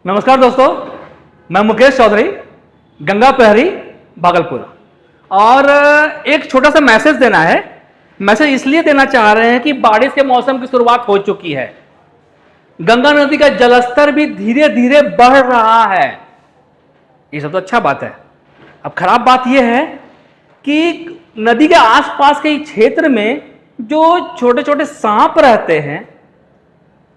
नमस्कार दोस्तों, मैं मुकेश चौधरी, गंगा प्रहरी, भागलपुर। और एक छोटा सा मैसेज देना है। मैसेज इसलिए देना चाह रहे हैं कि बारिश के मौसम की शुरुआत हो चुकी है। गंगा नदी का जलस्तर भी धीरे धीरे बढ़ रहा है। ये सब तो अच्छा बात है। अब खराब बात यह है कि नदी के आसपास के क्षेत्र में जो छोटे छोटे सांप रहते हैं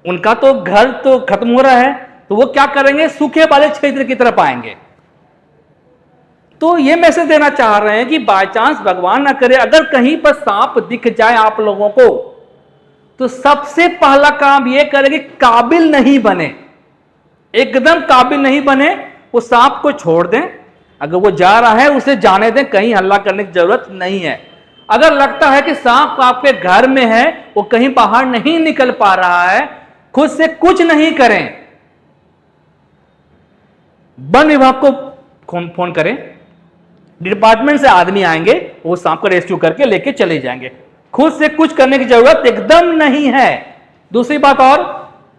उनका तो घर तो खत्म हो रहा है, तो वो क्या करेंगे, सूखे वाले क्षेत्र की तरफ आएंगे। तो ये मैसेज देना चाह रहे हैं कि बाय चांस भगवान ना करे अगर कहीं पर सांप दिख जाए आप लोगों को, तो सबसे पहला काम ये करें कि काबिल नहीं बने, एकदम काबिल नहीं बने। वो सांप को छोड़ दें, अगर वो जा रहा है उसे जाने दें, कहीं हल्ला करने की जरूरत नहीं है। अगर लगता है कि सांप आपके घर में है, वो कहीं बाहर नहीं निकल पा रहा है, खुद से कुछ नहीं करें, वन विभाग को फोन करें, डिपार्टमेंट से आदमी आएंगे, वो सांप को रेस्क्यू करके लेके चले जाएंगे। खुद से कुछ करने की जरूरत एकदम नहीं है। दूसरी बात और,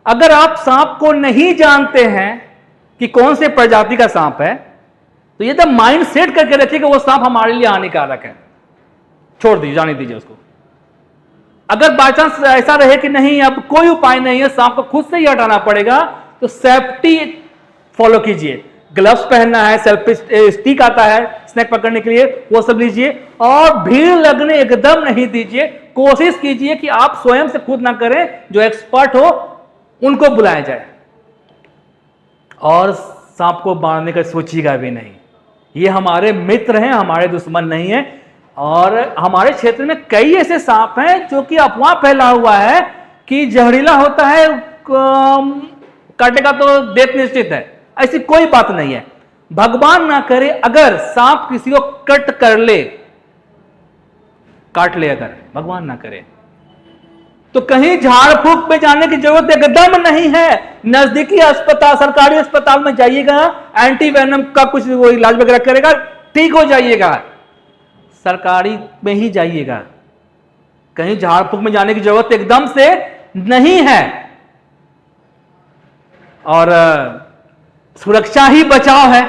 अगर आप सांप को नहीं जानते हैं कि कौन से प्रजाति का सांप है, तो ये तो माइंड सेट करके रखिए कि वो सांप हमारे लिए हानिकारक है, छोड़ दीजिए, जाने दीजिए उसको। अगर बाय चांस ऐसा रहे कि नहीं अब कोई उपाय नहीं है, सांप को खुद से ही हटाना पड़ेगा, तो सेफ्टी फॉलो कीजिए। ग्लव्स पहनना है, सेल्फी स्टिक आता है स्नैक पकड़ने के लिए, वो सब लीजिए। और भीड़ लगने एकदम नहीं दीजिए। कोशिश कीजिए कि आप स्वयं से खुद ना करें, जो एक्सपर्ट हो उनको बुलाया जाए। और सांप को मारने का सोचिएगा भी नहीं। ये हमारे मित्र हैं, हमारे दुश्मन नहीं है। और हमारे क्षेत्र में कई ऐसे सांप हैं जो कि अफवाह फैला हुआ है कि जहरीला होता है, काटेगा तो डेथ निश्चित है। ऐसी कोई बात नहीं है। भगवान ना करे अगर सांप किसी को कट कर ले, काट ले, अगर भगवान ना करे, तो कहीं झाड़ फूक में जाने की जरूरत एकदम नहीं है। नजदीकी अस्पताल, सरकारी अस्पताल में जाइएगा, एंटी वेनम का कुछ वो इलाज वगैरह करेगा, ठीक हो जाइएगा। सरकारी में ही जाइएगा, कहीं झाड़ फूक में जाने की जरूरत एकदम से नहीं है। और सुरक्षा ही बचाव है।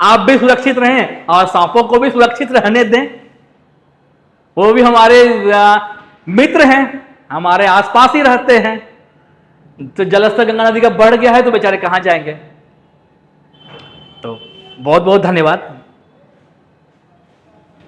आप भी सुरक्षित रहें और सांपों को भी सुरक्षित रहने दें। वो भी हमारे मित्र हैं, हमारे आसपास ही रहते हैं। तो जलस्तर गंगा नदी का बढ़ गया है तो बेचारे कहां जाएंगे। तो बहुत बहुत धन्यवाद।